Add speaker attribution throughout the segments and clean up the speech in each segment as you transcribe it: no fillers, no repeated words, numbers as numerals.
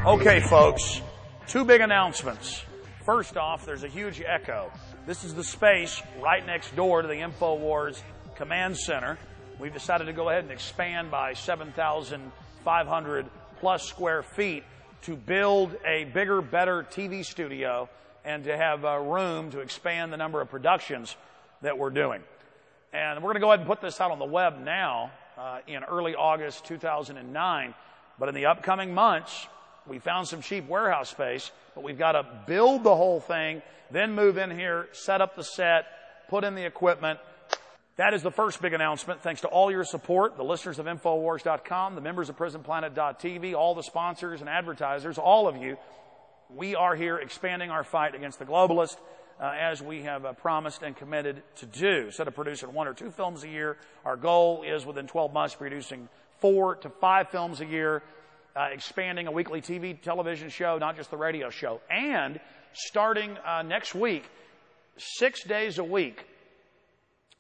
Speaker 1: Okay, folks, two big announcements. First off, there's a huge echo. This is the space right next door to the InfoWars Command Center. We've decided to go ahead and expand by 7,500 plus square feet to build a bigger, better TV studio and to have room to expand the number of productions that we're doing. And we're going to go ahead and put this out on the web now in early August 2009. But in the upcoming months, we found some cheap warehouse space, but we've got to build the whole thing, then move in here, set up the set, put in the equipment. That is the first big announcement. Thanks to all your support, the listeners of Infowars.com, the members of PrisonPlanet.tv, all the sponsors and advertisers, all of you. We are here expanding our fight against the globalists as we have promised and committed to do. Instead of producing 1 or 2 films a year, our goal is within 12 months producing 4 to 5 films a year, expanding a weekly television show, not just the radio show. And starting next week, 6 days a week,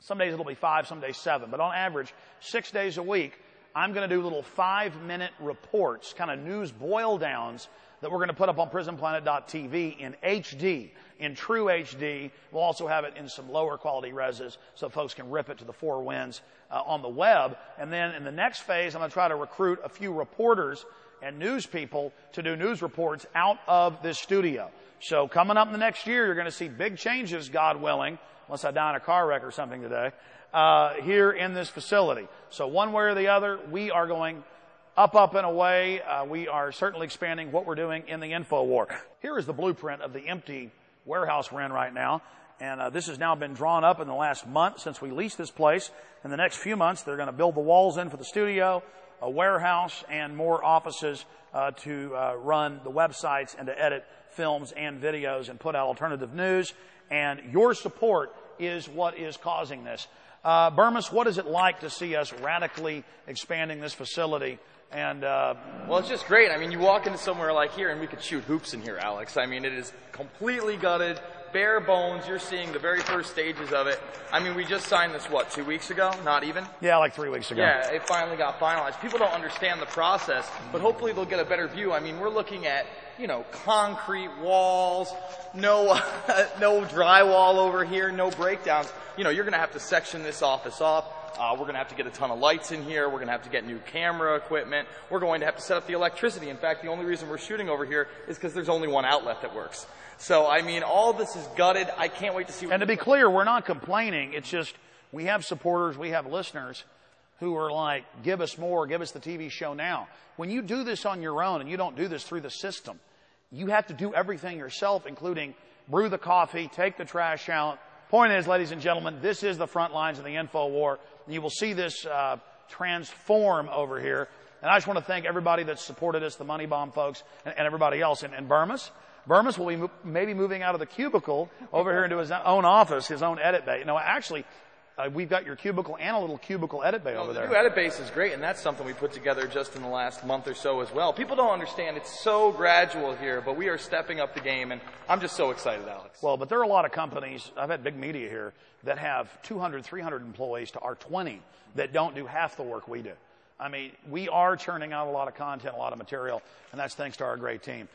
Speaker 1: some days it'll be 5, some days 7, but on average, 6 days a week, I'm going to do little 5-minute reports, kind of news boil downs that we're going to put up on PrisonPlanet.tv in HD, in true HD. We'll also have it in some lower quality reses so folks can rip it to the 4 winds on the web. And then in the next phase, I'm going to try to recruit a few reporters and news people to do news reports out of this studio. So coming up in the next year, you're going to see big changes, God willing, unless I die in a car wreck or something today, here in this facility. So one way or the other, we are going up and away. We are certainly expanding what we're doing in the InfoWar. Here is the blueprint of the empty warehouse we're in right now. And this has now been drawn up in the last month since we leased this place. In the next few months, they're going to build the walls in for the studio, a warehouse, and more offices to run the websites and to edit films and videos and put out alternative news. And your support is what is causing this. Burmis, what is it like to see us radically expanding this facility? And
Speaker 2: well, it's just great. I mean, you walk into somewhere like here and we could shoot hoops in here, Alex. I mean, it is completely gutted, bare bones. You're seeing the very first stages of it. I mean, we just signed this, 2 weeks ago? Not even?
Speaker 1: Yeah, like 3 weeks ago.
Speaker 2: Yeah, it finally got finalized. People don't understand the process, but hopefully they'll get a better view. I mean, we're looking at, concrete walls, no drywall over here, no breakdowns. You're going to have to section this office off. We're going to have to get a ton of lights in here. We're going to have to get new camera equipment. We're going to have to set up the electricity. In fact, the only reason we're shooting over here is because there's only one outlet that works. So, I mean, all this is gutted. I can't wait to see what...
Speaker 1: And to be clear, we're not complaining. It's just we have supporters, we have listeners who are like, give us more, give us the TV show now. When you do this on your own and you don't do this through the system, you have to do everything yourself, including brew the coffee, take the trash out. Point is, ladies and gentlemen, this is the front lines of the InfoWar. You will see this transform over here. And I just want to thank everybody that's supported us, the Money Bomb folks, and everybody else. And Burmis will be maybe moving out of the cubicle over here into his own office, his own edit bay. Actually, we've got your cubicle and a little cubicle edit bay over there.
Speaker 2: The new edit base is great, and that's something we put together just in the last month or so as well. People don't understand it's so gradual here, but we are stepping up the game, and I'm just so excited, Alex.
Speaker 1: Well, but there are a lot of companies, I've had big media here, that have 200, 300 employees to our 20 that don't do half the work we do. I mean, we are churning out a lot of content, a lot of material, and that's thanks to our great team.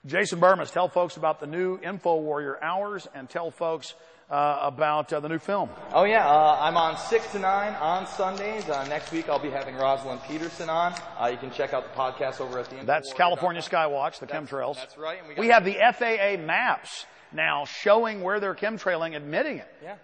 Speaker 1: Jason Burmis, tell folks about the new InfoWarrior Hours and tell folks about the new film.
Speaker 2: Oh, yeah. I'm on 6 to 9 on Sundays. Next week I'll be having Rosalind Peterson on. You can check out the podcast over at the InfoWarrior.
Speaker 1: That's California Skywatch, the chemtrails.
Speaker 2: That's right. And
Speaker 1: we have the FAA maps now showing where they're chemtrailing, admitting it.
Speaker 2: Yeah.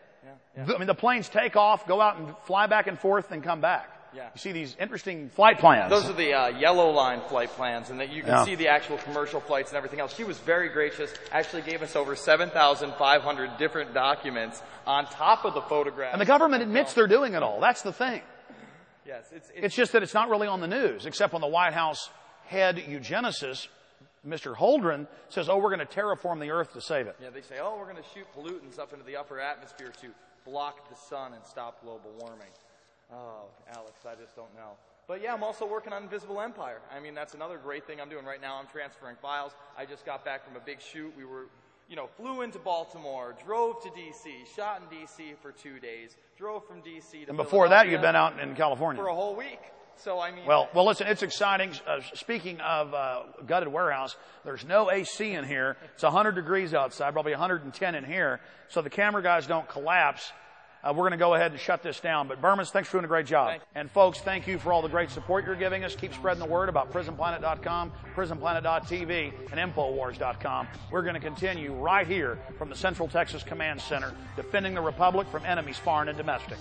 Speaker 1: I mean, the planes take off, go out and fly back and forth, and come back.
Speaker 2: Yeah.
Speaker 1: You see these interesting flight plans.
Speaker 2: Those are the Yellow Line flight plans, and that you can see the actual commercial flights and everything else. She was very gracious, actually gave us over 7,500 different documents on top of the photographs.
Speaker 1: And the government admits they're doing it all. That's the thing.
Speaker 2: Yes,
Speaker 1: it's just that it's not really on the news, except when the White House head eugenicist, Mr. Holdren, says, we're going to terraform the earth to save it.
Speaker 2: Yeah, they say, we're going to shoot pollutants up into the upper atmosphere to block the sun and stop global warming. Oh, Alex, I just don't know. But yeah, I'm also working on Invisible Empire. I mean, that's another great thing I'm doing right now. I'm transferring files. I just got back from a big shoot. We were, flew into Baltimore, drove to D.C., shot in D.C. for 2 days, drove from D.C. to
Speaker 1: And before that,
Speaker 2: Philadelphia
Speaker 1: you've been out in California.
Speaker 2: for a whole week. So, I mean...
Speaker 1: Well, listen, it's exciting. Speaking of gutted warehouse, there's no AC in here. It's 100 degrees outside, probably 110 in here. So the camera guys don't collapse. We're going to go ahead and shut this down. But Burmans, thanks for doing a great job. And folks, thank you for all the great support you're giving us. Keep spreading the word about PrisonPlanet.com, PrisonPlanet.tv, and InfoWars.com. We're going to continue right here from the Central Texas Command Center, defending the Republic from enemies foreign and domestic.